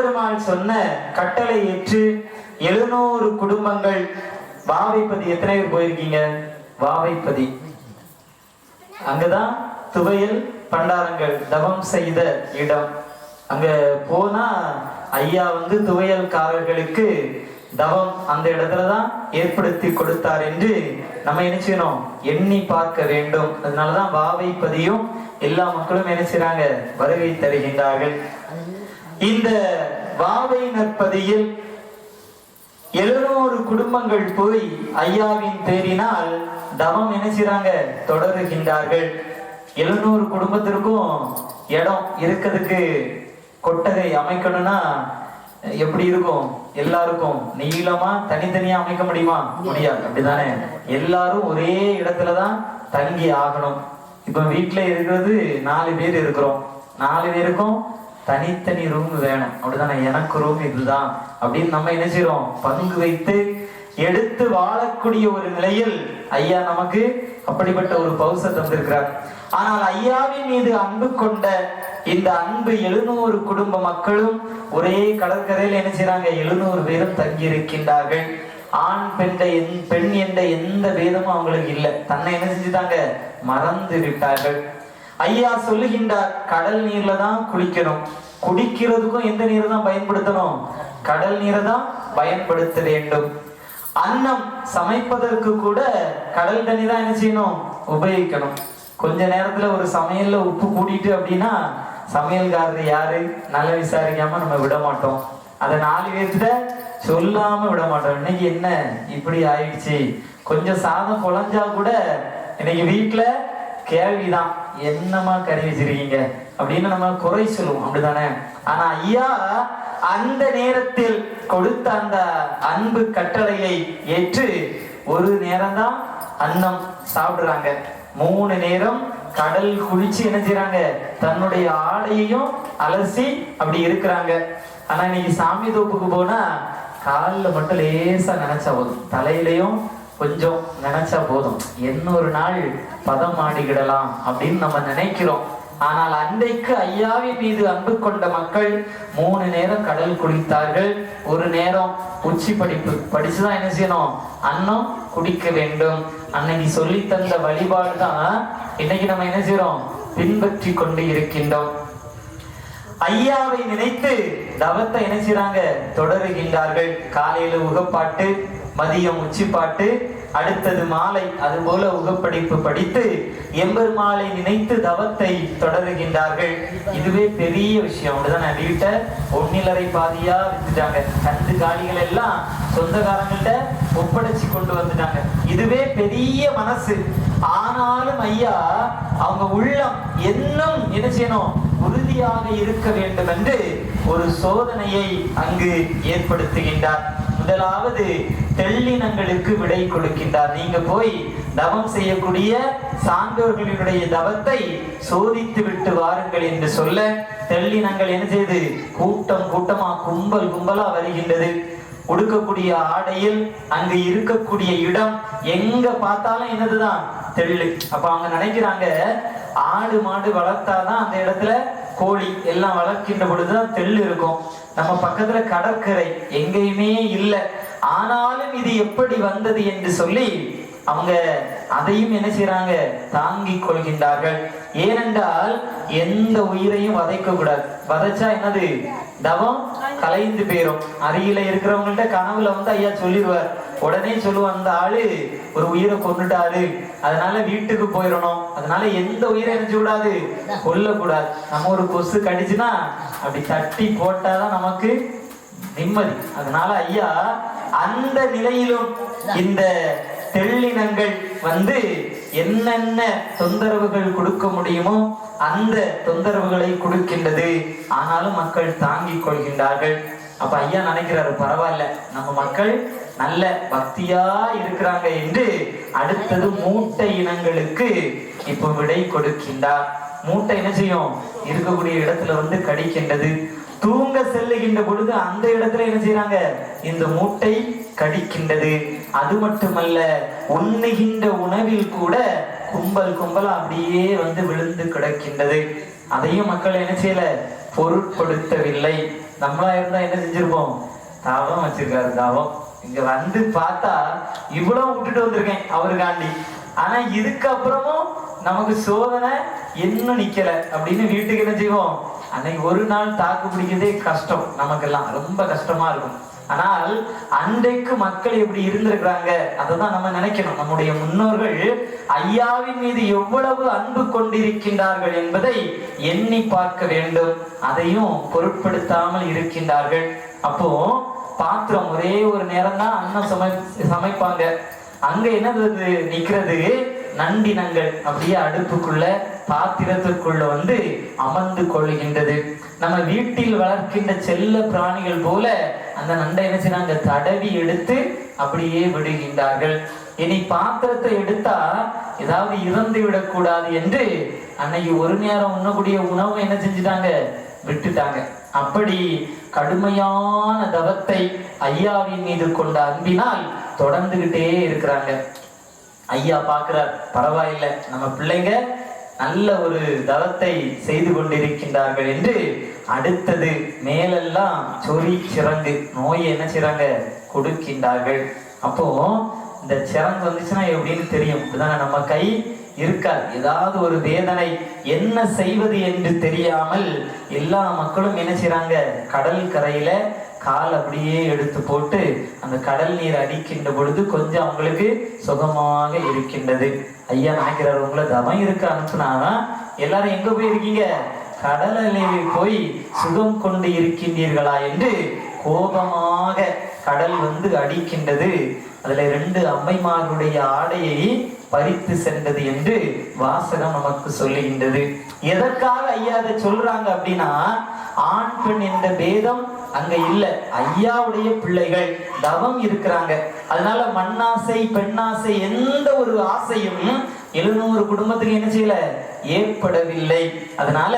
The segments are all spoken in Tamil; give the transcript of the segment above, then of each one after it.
எம்பெருமாள் சொன்ன கட்டளை ஏற்று 700 குடும்பங்கள். வாவைப்பதி எத்தனை பேர் போயிருக்கீங்க? வாவைப்பதி அங்கதான் துவையல் பண்டாரங்கள் தவம் செய்த இடம். அங்க போனா ஐயா துவையல்காரர்களுக்கு தவம் அந்த இடத்துலதான் ஏற்படுத்தி கொடுத்தார் என்று நம்ம என்ன செய்யணும், எண்ணி பார்க்க வேண்டும். அதனாலதான் வாவைப்பதியும் எல்லா மக்களும் என்ன செய்றாங்க, வருகை தருகின்றார்கள். இந்த வாவை நற்பதியில் 700 குடும்பங்கள் போய் ஐயாவின் பேரினால் தவம் என்ன செய்றாங்க, தொடருகின்றார்கள். 700 குடும்பத்திற்கும் இடம் இருக்கிறதுக்கு கொட்டகை அமைக்கணும்னா எப்படி இருக்கும்? எல்லாருக்கும் நீளமா தனித்தனியா அமைக்க முடியுமா? முடியாது. அப்படிதானே? எல்லாரும் ஒரே இடத்துலதான் தங்கி ஆகணும். இப்ப வீட்டுல இருக்கிறது 4 பேர் இருக்கிறோம், 4 பேருக்கும் தனித்தனி ரூம் வேணும். அப்படிதானே? எனக்கு ரூம் இதுதான் அப்படின்னு நம்ம என்ன செய்யறோம், பங்கு வைத்து எடுத்து வாழக்கூடிய ஒரு நிலையில் ஐயா நமக்கு அப்படிப்பட்ட ஒரு பௌச தந்திருக்கிறார். ஆனால் ஐயாவின் மீது அன்பு கொண்ட இந்த அன்பு 700 குடும்ப மக்களும் ஒரே கடற்கரையில் என்ன செய்யறாங்க, 700 பேரும் தங்கி இருக்கின்றார்கள். ஆண் பெண் என்ற எந்த பேதமும் அவங்களுக்கு இல்லை. தன்னை என்ன செஞ்சுட்டாங்க, மறந்து விட்டார்கள். ஐயா சொல்லுகின்றார், கடல் நீர்ல தான் குளிக்கணும், குடிக்கிறதுக்கும் எந்த நீரை தான் பயன்படுத்தணும், கடல் நீரை தான் பயன்படுத்த வேண்டும். அன்னம் சமைப்பதற்கு கூட கடல் தண்ணி தான் என்ன செய்யணும், உபயோகிக்கணும். கொஞ்ச நேரத்துல ஒரு சமையல்ல உப்பு கூட்டிட்டு அப்படின்னா சமையல்காரர் யாரு நல்லா விசாரிக்காம நம்ம விட மாட்டோம். அதை 4 பேர்கிட்ட சொல்லாம விட மாட்டோம். இன்னைக்கு என்ன இப்படி ஆயிடுச்சு, கொஞ்சம் சாதம் குழஞ்சா கூட இன்னைக்கு வீட்டுல கேள்விதான், என்னமா கறி வச்சிருக்கீங்க அப்படின்னு நம்ம குறை சொல்லுவோம். அப்படிதானே? ஆனா ஐயா அந்த நேரத்தில் கொடுத்த அந்த அன்பு கட்டளையை ஏற்று ஒரு நேரம் தான் அன்னம் சாப்பிடுறாங்க. 3 நேரம் கடல் குளிச்சு என்ன செய்யறாங்க, தன்னுடைய ஆடையையும் அலசி அப்படி இருக்கிறாங்க. ஆனா இன்னைக்கு சாமி தோப்புக்கு போனா காலில் மட்டும் லேசா நினைச்சா போதும், தலையிலையும் கொஞ்சம் நினைச்சா போதும், இன்னொரு நாள் பதம் ஆடிக்கிடலாம் அப்படின்னு நம்ம நினைக்கிறோம். ஆனால் அன்றைக்கு ஐயாவின் மீது அன்பு கொண்ட மக்கள் 3 நேரம் கடல் குளித்தார்கள். ஒரு நேரம் உச்சி படிச்சுதான் என்ன செய்யணும், அன்னம் குடிக்க வேண்டும். அன்னைக்கு சொல்லி தந்த வழிபாடு தான் இன்னைக்கு நம்ம என்ன செய்யறோம், பின்பற்றி கொண்டு இருக்கின்றோம். ஐயாவை நினைத்து தவத்தை என்ன செய்றாங்க, தொடருகின்றார்கள். காலையில உகப்பாட்டு, மதியம் உச்சிப்பாட்டு, அடுத்தது மாலை அதுபோல உகப்படிப்பு படித்து எம்பெருமாளை நினைத்து தவத்தை தொடருகின்றார்கள். இதுவே பெரிய விஷயம். அப்படிதான் வீட்டை 1.5 பாதியா வித்துட்டாங்க. கந்து காலிகள் எல்லாம் சொந்தக்காரங்கள்ட்ட ஒப்படைச்சு கொண்டு வந்துட்டாங்க. இதுவே பெரிய மனசு. ஆனாலும் ஐயா அவங்க உள்ளம் இன்னும் என்ன செய்யணும், உறுதியாக இருக்க வேண்டும் என்று ஒரு சோதனையை அங்கு ஏற்படுத்துகின்றார். முதலாவது தெள்ளினங்களுக்கு விடை கொடுக்கின்றார். நீங்க போய் தவம் செய்யக்கூடிய சான்றோர்களினுடைய தவத்தை சோதித்து விட்டு வாருங்கள் என்று சொல்ல தெள்ளினங்கள் என்ன செய்து கூட்டம் கூட்டமா கும்பல் கும்பலா வருகின்றது. உடுக்கக்கூடிய ஆடையில் அங்கு இருக்கக்கூடிய இடம் எங்க பார்த்தாலும் என்னதுதான் தெள்ளு. அப்ப அவங்க நினைக்கிறாங்க, ஆடு மாடு வளர்த்தாதான் அந்த இடத்துல கோழி எல்லாம் வளர்க்கின்ற பொழுதுதான் தெள்ளு இருக்கும். நம்ம பக்கத்துல கடற்கரை எங்கேயுமே இல்லை. ஆனாலும் இது எப்படி வந்தது என்று சொல்லி அவங்க அதையும் என்ன செய்யறாங்க, தாங்கிக் கொள்கின்றார்கள். ஏனென்றால் எந்த உயிரையும் வதைக்க கூடாது. வதைச்சா என்னது, தவம் கலைந்து போயிரும். அருகில இருக்கிறவங்கள்ட்ட கனவுல ஐயா சொல்லிடுவார். உடனே சொல்லுவான், அந்த ஆளு ஒரு உயிரை கொண்டுட்டாரு, அதனால வீட்டுக்கு போயிடணும், அதனால எந்த உயிரை நினைச்சு கூடாது, கொல்லக்கூடாது. நம்ம ஒரு கொசு கடிச்சுன்னா அப்படி தட்டி போட்டாதான் நமக்கு நிம்மதி. அதனால ஐயா அந்த நிலையிலும் இந்த தெள்ளினங்கள் என்னென்ன தொந்தரவுகள் கொடுக்க முடியுமோ அந்த தொந்தரவுகளை கொடுக்கின்றது. ஆனாலும் மக்கள் தாங்கிக் கொள்கின்றார்கள். அப்ப ஐயா நினைக்கிறாரு, பரவாயில்ல நம்ம மக்கள் நல்ல பக்தியா இருக்கிறாங்க என்று அடுத்தது மூட்டை இனங்களுக்கு இப்ப விடை கொடுக்கின்றார். மூட்டை என்ன செய்யும், இருக்கக்கூடிய இடத்துல கடிக்கின்றது. தூங்க செல்லுகின்ற பொழுது அந்த இடத்துல என்ன செய்யறாங்க, இந்த மூட்டை கடிக்கின்றது. அது மட்டுமல்ல, உண்ணுகின்ற உணவில் கூட கும்பல் கும்பலா அப்படியே விழுந்து கிடக்கின்றது. அதையும் மக்கள் என்ன செய்யல, பொருட்படுத்தவில்லை. நம்மளா இருந்தா என்ன செஞ்சிருப்போம்? தவம் வச்சிருக்காரு, தவம். இங்க வந்து பார்த்தா இவ்வளவு விட்டுட்டு வந்திருக்கேன் அவருக்காண்டி. ஆனா இதுக்கப்புறமும் நமக்கு சோதனை இன்னும் நிக்கல அப்படின்னு வீட்டுக்கு என்ன செய்வோம்? அன்னைக்கு ஒரு நாள் தாக்கு பிடிக்கிறதே கஷ்டம், நமக்கெல்லாம் ரொம்ப கஷ்டமா இருக்கும். ஆனால் அன்றைக்கு மக்கள் எப்படி இருந்திருக்கிறாங்க அதைதான் நம்ம நினைக்கணும். நம்முடைய முன்னோர்கள் ஐயாவின் மீது எவ்வளவு அன்பு கொண்டிருக்கின்றார்கள் என்பதை எண்ணி பார்க்க வேண்டும். அதையும் பொருட்படுத்தாமல் இருக்கின்றார்கள். அப்போ பாத்திரம் ஒரே ஒரு நேரம் தான் அன்னம் சமைப்பாங்க. அங்க என்னது நிக்கிறது? நண்டினங்கள் அப்படியே அடுப்புக்குள்ள பாத்திரத்திற்குள்ள வந்து அமர்ந்து கொள்கின்றது. நம்ம வீட்டில் வளர்க்கின்ற செல்ல பிராணிகள் போல அந்த நண்டை என்ன செய்யறாங்க? தடவி எடுத்து அப்படியே விடுகின்றார்கள். இனி பாத்திரத்தை எடுத்தா ஏதாவது இறந்து விடக்கூடாது என்று அன்னைக்கு ஒரு நேரம் உண்ணக்கூடிய உணவு என்ன செஞ்சுட்டாங்க? விட்டுட்டாங்க. அப்படி கடுமையான தவத்தை ஐயாவின் மீது கொண்ட அன்பினால் தொடர்ந்துகிட்டே இருக்கிறாங்க. ஐயா பார்க்கிறார், பரவாயில்லை, நம்ம பிள்ளைங்க நல்ல ஒரு தவத்தை செய்து கொண்டிருக்கின்றார்கள் என்று அடுத்தது மேலெல்லாம் சொறி சிறங்கு நோயை என்ன செய்றாங்க? கொடுக்கின்றார்கள். அப்போ இந்த சிறங்கு வந்துச்சுன்னா எப்படின்னு தெரியும். இதுதானே, நம்ம கை இருக்காது. ஏதாவது ஒரு வேதனை, என்ன செய்வது என்று தெரியாமல் எல்லா மக்களும் என்ன செய்றாங்க? கடல் கரையில கால் அப்படியே எடுத்து போட்டு அந்த கடல் நீர் அடிக்கின்ற பொழுது கொஞ்சம் அவங்களுக்கு சுகமாக இருக்கின்றது. ஐயா நினைக்கிறார், உங்களை தவம் இருக்க அனுப்புனா எல்லாரும் எங்க போயிருக்கீங்க? கடலில் போய் சுகம் கொண்டு இருக்கின்றீர்களா என்று கோபமாக கடல் வந்து அடிக்கின்றது. அதுல 2 அம்மைமாருடைய ஆடையை பறித்து சென்றது என்று வாசகம் நமக்கு சொல்லுகின்றது. எதற்காக ஐயா அதை சொல்றாங்க அப்படின்னா, ஆண் பெண் என்ற பேதம் அங்க இல்ல. ஐயாவுடைய பிள்ளைகள் தவம் இருக்கிறாங்க. அதனால மண்ணாசை பெண்ணாசை எந்த ஒரு ஆசையும் 700 குடும்பத்துக்கு என்ன செய்யல? ஏற்படவில்லை. அதனால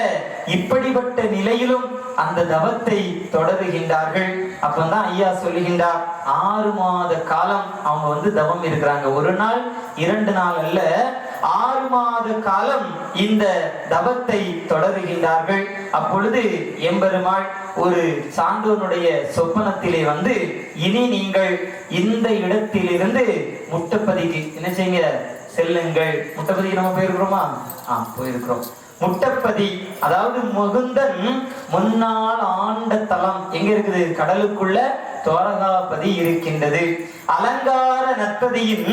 இப்படிப்பட்ட நிலையிலும் அந்த தவத்தை தொடருகின்றார்கள். அப்பதான் ஐயா சொல்லுகின்றார், 6 மாத காலம் அவங்க வந்து தவம் இருக்கிறாங்க. ஒரு நாள் 2 நாள் அல்ல, 6 மாத காலம் இந்த தவத்தை தொடருகின்றார்கள். அப்பொழுது எம்பெருமாள் ஒரு சான்றோனுடைய சொப்பனத்திலே வந்து, இனி நீங்கள் இந்த இடத்திலிருந்து முட்டப்பதிக்கு என்ன செய்யுங்க? செல்லுங்கள். முட்டப்பதிக்கு நம்ம போயிருக்கிறோமா? போயிருக்கிறோம். முட்டப்பதி அதாவது முகுந்தன் முன்னால் ஆண்ட தலம் எங்க இருக்குது? கடலுக்குள்ள துவாரகாபதி இருக்கின்றது. அலங்கார நற்பதியின்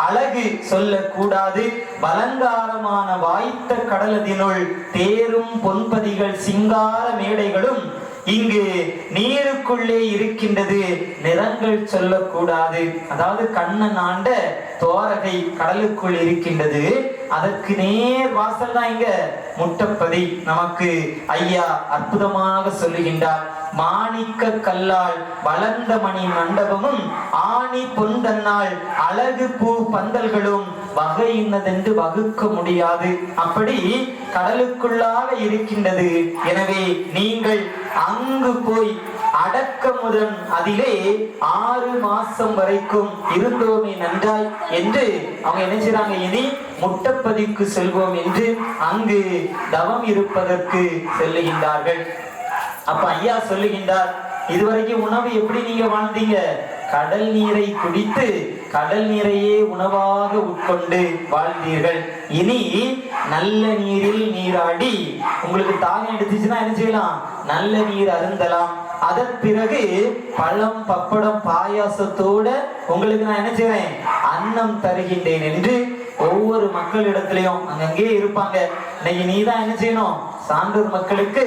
அழகு சொல்லக்கூடாது. பலங்காரமான வாய்த்த கடலதினுள் தேரும் பொன்பதிகள் சிங்கார மேடைகளும் இங்கு நீருக்குள்ளே இருக்கின்றது. நிறங்கள் சொல்லக்கூடாது. அதாவது கண்ணன் ஆண்ட துவாரகை கடலுக்குள் இருக்கின்றது. அதற்கு நேர் வாசல் தான் இங்க முட்டப்பதி. நமக்கு ஐயா அற்புதமாக சொல்லுகின்றார், மாணிக்க கல்லால் வளர்ந்த மணி மண்டபமும் ஆணி பொந்தன்னால் அழகு பூ பந்தல்களும் வகை இன்னதென்று வகுக்க முடியாது. அப்படி கடலுக்குள்ளாக இருக்கின்றது. எனவே நீங்கள் அங்கு போய் அடக்கமுடன் அதிலே 6 மாசம் வரைக்கும் இருந்தோமே நன்றாய் என்று அவங்க என்ன செய்றாங்க? இனி முட்டப்பதிக்கு செல்வோம் என்று அங்கு தவம் இருப்பதற்கு செல்லுகின்றார்கள். அப்ப ஐயா சொல்லுகின்றார், இதுவரைக்கும் உணவு எப்படி நீங்க வாழ்ந்தீங்க? கடல் நீரை குடித்து கடல் நீரையே உணவாக உட்கொண்டு வாழ்ந்தீர்கள். இனி நல்ல நீரில் நீராடி உங்களுக்கு தாகம் எடுத்துச்சுன்னா என்ன செய்யலாம்? நல்ல நீர் அருந்தலாம். அதன் பிறகு பழம் பப்படம் பாயாசத்தோட உங்களுக்கு நான் என்ன செய்றேன்? அன்னம் தருகின்றேன் என்று ஒவ்வொரு மக்களிடத்திலையும் அங்கங்கே இருப்பாங்க. இன்னைக்கு நீதான் என்ன செய்யணும்? சான்றோர் மக்களுக்கு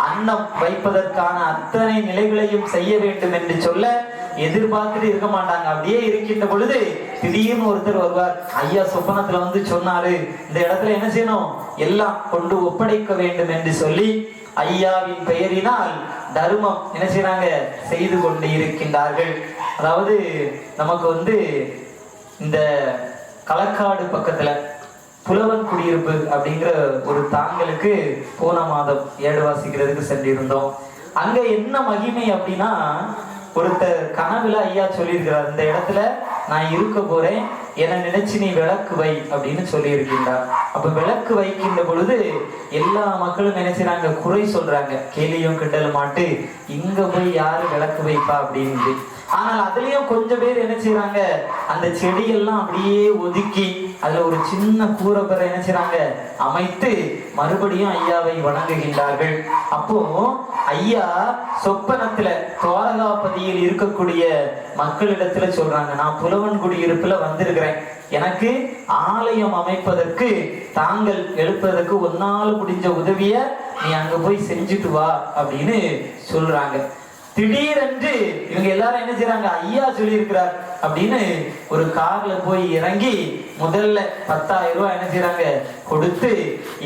அன்னம் வைப்பதற்கான அத்தனை நிலைகளையும் செய்ய வேண்டும் என்று சொல்ல எதிர்பார்த்துட்டு இருக்க மாட்டாங்க. அப்படியே இருக்கின்ற பொழுது திடீர்னு ஒருத்தர் வருவார். ஐயா சொப்பனத்துல வந்து சொன்னாரு, இந்த இடத்துல என்ன செய்யணும்? எல்லாம் கொண்டு ஒப்படைக்க வேண்டும் என்று சொல்லி ஐயாவின் பெயரினால் தர்மம் என்ன செய்யறாங்க? செய்து கொண்டு இருக்கின்றார்கள். அதாவது நமக்கு வந்து இந்த களக்காடு பக்கத்துல புலவன் குடியிருப்பு அப்படிங்கிற ஒரு தாங்களுக்கு போன மாதம் ஏடு வாசிக்கிறதுக்கு சென்றிருந்தோம். அங்க என்ன மகிமை அப்படின்னா, ஒருத்தர் கனவுல ஐயா சொல்லியிருக்கிறார், இந்த இடத்துல நான் இருக்க போறேன், என நினைச்சு நீ விளக்கு வை அப்படின்னு சொல்லி இருக்கின்றார். அப்ப விளக்கு வைக்கின்ற பொழுது எல்லா மக்களும் நினைச்சாங்க, குறை சொல்றாங்க, கேலியும் கிண்டலும் மாட்டு இங்க போய் யாரு விளக்கு வைப்பா அப்படின்னு. ஆனால் அதுலயும் கொஞ்சம் பேர் என்ன செய்யறாங்க, அந்த செடியெல்லாம் அப்படியே ஒதுக்கி அதுல ஒரு சின்ன கூரை பெற என்ன செய்யறாங்க அமைத்து மறுபடியும் ஐயாவை வணங்குகின்றார்கள். அப்போ ஐயா சொப்பனத்துல துவாரகாபதியில் இருக்கக்கூடிய மக்களிடத்துல சொல்றாங்க, நான் புலவன் குடியிருப்புல வந்திருக்கிறேன், எனக்கு ஆலயம் அமைப்பதற்கு தாங்கள் எழுப்பதற்கு ஒன்னால முடிஞ்ச உதவிய நீ அங்க போய் செஞ்சுட்டு வா அப்படின்னு சொல்றாங்க. திடீரென்று இவங்க எல்லாரும் என்ன செய்யறாங்க, ஐயா சொல்லி இருக்கிறார் அப்படின்னு ஒரு கார்ல போய் இறங்கி முதல்ல 10,000 ரூபாய் என்ன செய்யறாங்க கொடுத்து,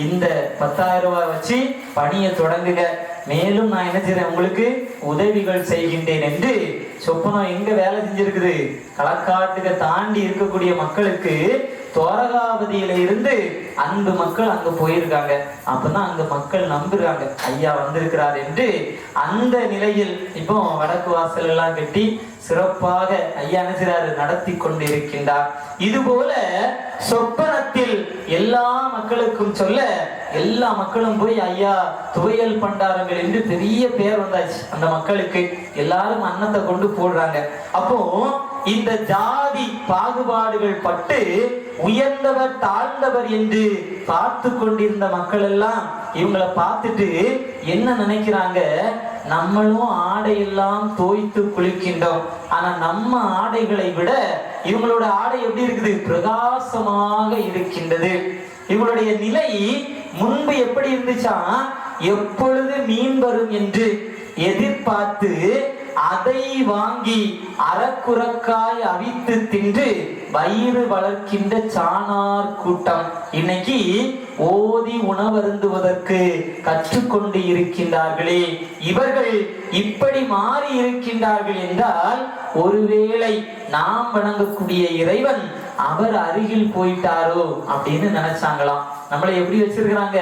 இந்த 10,000 ரூபாய் வச்சு பணியை தொடங்குங்க, மேலும் நான் என்ன செய்யறேன் உங்களுக்கு உதவிகள் செய்கின்றேன் என்று. சொப்பனம் எங்க வேலை செஞ்சிருக்குது, களக்காட்டுக்கு தாண்டி இருக்கக்கூடிய மக்களுக்கு துவாரகாபதியில இருந்து அன்பு மக்கள் அங்க போயிருக்காங்க. அப்பதான் அங்க மக்கள் நம்புறாங்க ஐயா வந்திருக்கிறார் என்று. அந்த நிலையில் இப்போ வடக்கு வாசல் எல்லாம் கட்டி சிறப்பாக ஐயா நினைச்சாரு நடத்தி கொண்டிருக்கின்றார். இது போல சொப்பனத்தில் எல்லா மக்களுக்கும் சொல்ல எல்லா மக்களும் போய் ஐயா துவையல் பண்டாரங்கள் என்று பெரிய பெயர் வந்தாச்சு அந்த மக்களுக்கு. எல்லாரும் அன்னத்தை கொண்டு போடுறாங்க. அப்போ இந்த ஜாதி பாகுபாடுகள் பட்டு உயர்ந்தவர் தாழ்ந்தவர் என்று பார்த்து கொண்டிருந்த மக்கள் எல்லாம் இவங்களை பார்த்துட்டு என்ன நினைக்கிறாங்க, நம்மளும் ஆடையெல்லாம் தோய்த்து குளிக்கின்றோம், ஆனா நம்ம ஆடைகளை விட இவங்களோட ஆடை எப்படி இருக்குது, பிரகாசமாக இருக்கின்றது. இவங்களுடைய நிலை முன்பு எப்படி இருந்துச்சா, எப்பொழுது மீன் வரும் என்று எதிர்பார்த்து அதை வாங்கி அறக்குறக்காய் அவித்து தின்று வயிறு வளர்க்கின்ற சாணார் கூட்டம் இன்னைக்கு ஓதி உணவருந்துவதற்கு கற்றுக்கொண்டு இருக்கின்றார்களே. இவர்கள் இப்படி மாறி இருக்கின்றார்கள் என்றால் ஒருவேளை நாம் வணங்கக்கூடிய இறைவன் அவர் அருகில் போயிட்டாரோ அப்படின்னு நினைச்சாங்களாம். நம்மளை எப்படி வச்சிருக்கிறாங்க,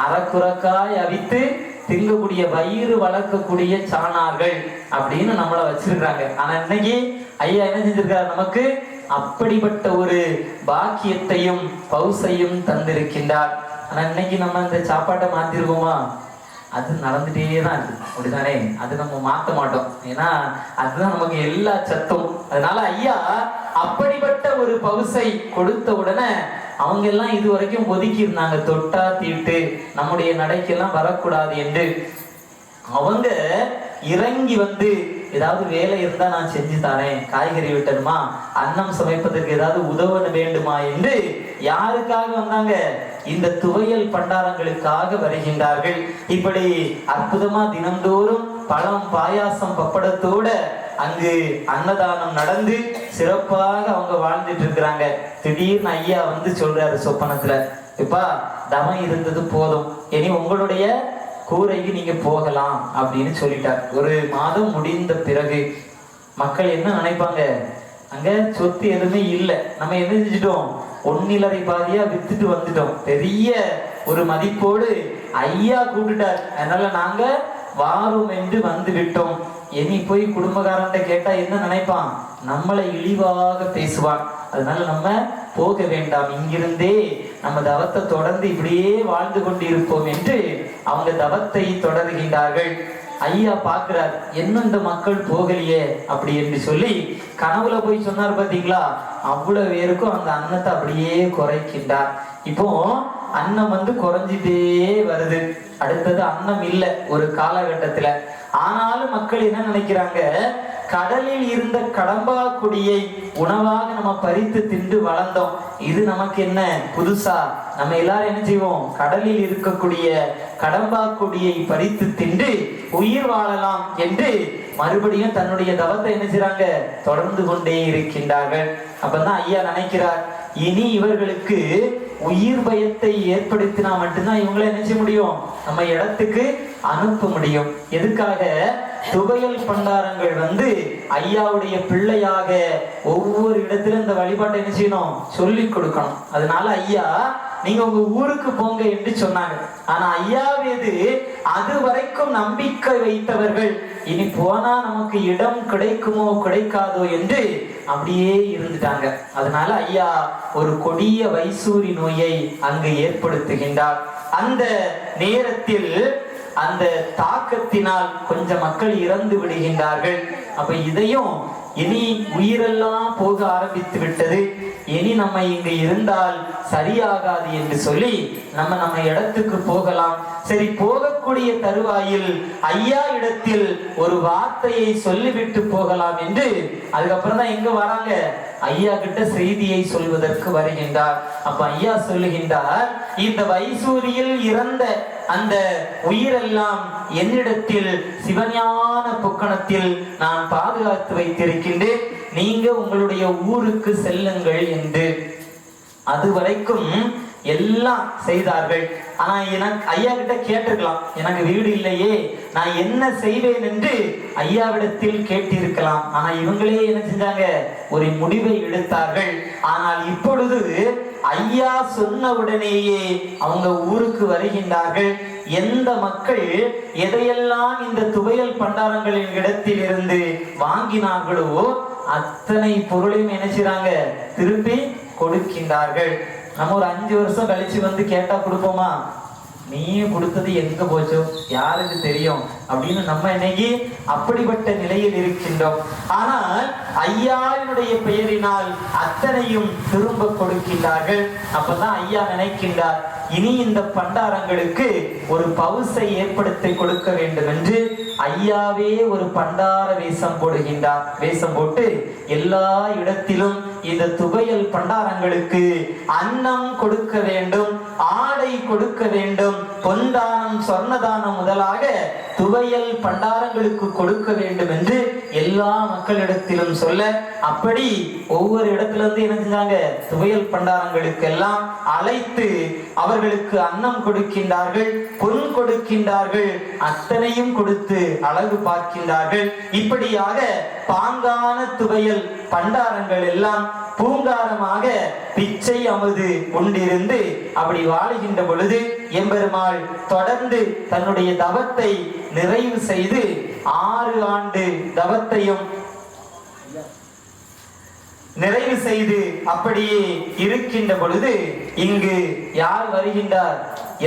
அறக்குறக்காய் அவித்து திங்கக்கூடிய வயிறு வளர்க்கக்கூடிய சாணார்கள் அப்படின்னு நம்மளை வச்சிருக்காங்க. ஆனா இன்னைக்கு ஐயா என்ன செஞ்சிருக்காரு, நமக்கு அப்படிப்பட்ட ஒரு பாக்கியத்தையும் பௌசையும் தந்திருக்கின்றார். ஆனா இன்னைக்கு நம்ம இந்த சாப்பாட்டை மாத்திருக்கோமா, அது நடந்துட்டே தான் இருக்கு, அப்படித்தானே? அது நம்ம மாத்த மாட்டோம், ஏன்னா அதுதான் நமக்கு எல்லா சத்தும். அதனால ஐயா அப்படிப்பட்ட ஒரு பவுசை கொடுத்த உடனே அவங்க எல்லாம் இது வரைக்கும் ஒதுக்கி இருந்தாங்க, தொட்டா தீட்டு நம்முடைய நடைக்கெல்லாம் வரக்கூடாது என்று. அவங்க இறங்கி வந்து ஏதாவது வேலை இருந்தா நான் செஞ்சு தானேன், காய்கறி வெட்டணுமா, அன்னம் சமைப்பதற்கு ஏதாவது உதவ வேண்டுமா என்று யாருக்காக வந்தாங்க, இந்த துவையல் பண்டாரங்களுக்காக வருகின்றார்கள். இப்படி அற்புதமா தினந்தோறும் பழம் பாயாசம் பப்படத்தோட அங்கு அன்னதானம் நடந்து சிறப்பாக அவங்க வாழ்ந்துட்டு இருக்கிறாங்க. திடீர்னு ஐயா வந்து சொல்றாரு சொப்பனத்துல, இப்பா தவம் இருந்தது போதும், இனி உங்களுடைய கூரைக்கு நீங்க போகலாம் அப்படின்னு சொல்லிட்டார். ஒரு மாதம் முடிந்த பிறகு மக்கள் என்ன நினைப்பாங்க, அங்க சொத்து எதுவுமே இல்லை, நம்ம என்ன செஞ்சிட்டோம், 1.5 பாதியா வித்துட்டு வந்துட்டோம், பெரிய ஒரு மதிப்போடு ஐயா கூப்பிட்டார், அதனால நாங்க வாரும் என்று வந்து விட்டோம். இனி போய் குடும்பக்காரன்ட்ட கேட்டா என்ன நினைப்பான், நம்மளை இழிவாக பேசுவான், அதனால நம்ம போக வேண்டாம், இங்கிருந்தே நம்ம தவத்தை தொடர்ந்து இப்படியே வாழ்ந்து கொண்டிருப்போம் என்று அவங்க தவத்தை தொடர்கின்றார்கள். ஐயா பாக்குறார், என்ன இந்த மக்கள் போகலையே அப்படி என்று சொல்லி கனவுல போய் சொன்னார் பாத்தீங்களா, அவ்வளவு பேருக்கும் அந்த அன்னத்தை அப்படியே குறைக்கின்றார். இப்போ அன்னம் வந்து குறைஞ்சிட்டே வருது, அடுத்தது அன்னம் இல்லை ஒரு காலகட்டத்துல. ஆனாலும் மக்கள் என்ன நினைக்கிறாங்க, கடலில் இருந்த கடம்பா கொடியை உணவாக நம்ம பறித்து தின்று வளர்ந்தோம், இது நமக்கு என்ன புதுசா, நம்ம எல்லாரும் என்ன செய்வோம், கடலில் இருக்கக்கூடிய கடம்பா கொடியை பறித்து தின்று உயிர் வாழலாம் என்று மறுபடியும் தன்னுடைய தவத்தை என்ன செய்றாங்க, தொடர்ந்து கொண்டே இருக்கின்றார்கள். அப்பதான் ஐயா நினைக்கிறார், இனி இவர்களுக்கு உயிர் பயத்தை ஏற்படுத்தினா மட்டும்தான் இவங்களை என்ன செய்ய முடியும், நம்ம இடத்துக்கு அனுப்ப முடியும். எதுக்காக, துவையல் பண்டாரங்கள் வந்து ஐயாவுடைய பிள்ளையாக ஒவ்வொரு இடத்துல இந்த வழிபாட்டை என்ன செய்யணும், சொல்லி கொடுக்கணும். அதனால ஐயா நீங்க உங்க ஊருக்கு போங்க என்று சொன்னாங்க. ஆனா ஐயா மீது அது வரைக்கும் நம்பிக்கை வைத்தவர்கள் இனி போனா நமக்கு இடம் கிடைக்குமோ கிடைக்காதோ என்று அப்படியே இருந்துட்டாங்க. அதனால ஐயா ஒரு கொடிய வைசூரி நோயை அங்கு ஏற்படுத்துகின்றார். அந்த நேரத்தில் அந்த தாக்கத்தினால் கொஞ்சம் மக்கள் இறந்து விடுகின்றார்கள். அப்ப இதையும் இனி உயிரெல்லாம் போக ஆரம்பித்து விட்டது, இனி நம்ம இங்கு இருந்தால் சரியாகாது என்று சொல்லி நம்ம இடத்துக்கு போகலாம். சரி, போகக்கூடிய தருவாயில் ஐயா இடத்தில் ஒரு வார்த்தையை சொல்லிவிட்டு போகலாம் என்று அதுக்கப்புறம் தான் எங்க வராங்க, ஐயா கிட்ட செய்தியை சொல்வதற்கு வருகின்றார். அப்ப ஐயா சொல்லுகின்றார், இந்த வைசூரியில் இறந்த அந்த உயிரெல்லாம் என்னிடத்தில் சிவஞான புக்கணத்தில் நான் பாதுகாத்து வைத்திருக்கின்றேன், நீங்க உங்களுடைய ஊருக்கு செல்லுங்கள் என்று. அது வரைக்கும் எல்லாம் செய்தார்கள். ஆனா எனக்கு ஐயா கிட்ட கேட்டிருக்கலாம், எனக்கு வீடு இல்லையே நான் என்ன செய்வேன் என்று ஐயாவிடத்தில் கேட்டிருக்கலாம். ஆனா இவங்களே என்ன செஞ்சாங்க, ஒரு முடிவை எடுத்தார்கள். ஆனால் இப்பொழுது ஐயா சொன்ன உடனேயே அவங்க ஊருக்கு வருகின்றார்கள். எந்த மக்கள் எதையெல்லாம் இந்த துவையல் பண்டாரங்களின் இடத்தில் இருந்து வாங்கினார்களோ அத்தனை பொருளையும் என்ன செய்றாங்க, திருப்பி கொடுக்கின்றார்கள். நம்ம ஒரு 5 வருஷம் கழிச்சு வந்து கேட்டா கொடுப்போமா, நீயும் கொடுத்தது எங்க போச்சோ யாருக்கு தெரியும் அப்படின்னு நம்ம இன்னைக்கு அப்படிப்பட்ட நிலையில் இருக்கின்றோம். ஆனால் ஐயாவினுடைய பெயரினால் அத்தனையும் திரும்ப கொடுக்கின்றார்கள். அப்பதான் ஐயா நினைக்கின்றார், இனி இந்த பண்டாரங்களுக்கு ஒரு பவுசை ஏற்படுத்தி கொடுக்க வேண்டும் என்று ஐயாவே ஒரு பண்டார வேஷம் போடுகின்றார். வேஷம் போட்டு எல்லா இடத்திலும் இந்த துவையல் பண்டாரங்களுக்கு அன்னம் கொடுக்க வேண்டும், ஆடை கொடுக்க வேண்டும், பொன்தானம் சொர்ணதானம் முதலாக துவையல் பண்டாரங்களுக்கு கொடுக்க வேண்டும் என்று எல்லா மக்களிடத்திலும் சொல்ல, அப்படி ஒவ்வொரு இடத்துல இருந்து என்ன செஞ்சாங்க, துவையல் பண்டாரங்களுக்கு எல்லாம் அழைத்து அவர்களுக்கு அன்னம் கொடுக்கின்றார்கள், பொன் கொடுக்கின்றார்கள், அத்தனையும் கொடுத்து அழகு பார்க்கின்றார்கள். இப்படியாக பாங்கான துவையல் பண்டாரங்கள் எல்லாம் பூங்காரமாக பிச்சை அமுது கொண்டிருந்து அப்படி வாழுகின்ற பொழுது எம்பெருமாள் தொடர்ந்து தன்னுடைய தவத்தை நிறைவு செய்து 6 ஆண்டு தவத்தையும் நிறைவு செய்து அப்படியே இருக்கின்ற பொழுது இங்கு யார் வருகின்றார்,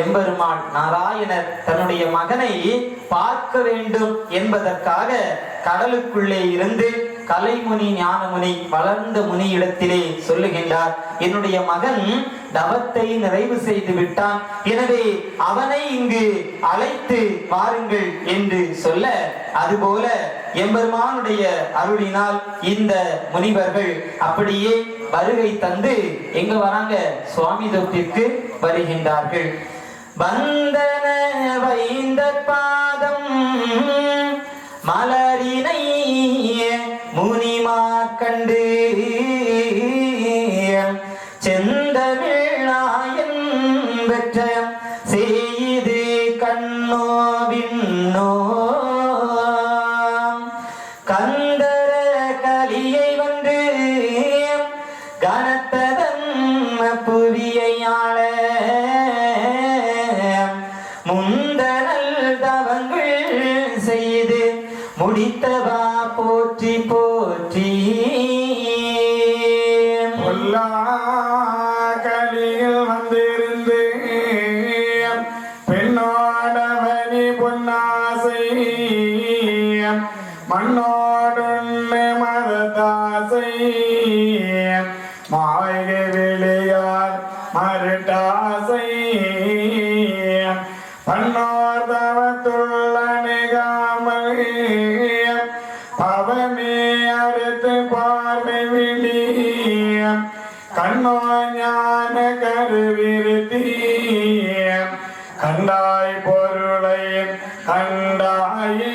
எம்பெருமான் நாராயணர் தன்னுடைய மகனை பார்க்க வேண்டும் என்பதற்காக கடலுக்குள்ளே இருந்து கலைமுனி ஞானமுனி வளர்ந்த முனி இடத்திலே சொல்லுகின்றார், என்னுடைய மகன் தவத்தை நிறைவு செய்து விட்டான், எனவே அவனை இங்கு அழைத்து வாருங்கள் என்று சொல்ல, அதுபோல எம்பெருமானுடைய அருளினால் இந்த முனிவர்கள் அப்படியே வருகை தந்து எங்க வராங்க, சுவாமி தொட்டிற்கு வருகின்றார்கள். வந்தன வைந்த பாதம் மலரினை முனிமா கண்டு செந்தமிழாயன் பெற்ற செய்து கண்ணோவின்னோ கந்தர கலியை வந்து கனத்ததன் புவியையாள முந்தனல் தவங்கள் செய்து முடித்தவா போற்றி போற்றி. கலியில் வந்திருந்து பெண்ணோடவனி பொன்னாசை மண்ணோடுன்னு மதத்தாசை மாய வெளியார் மருட்டாசை பன்னோர் தவத்துள்ள நிகாமல் பவமே அடுத்து பார்வை விழிய கண்ணோ ஞான கருவிருத்தி கண்டாய் பொருளை கண்டாயே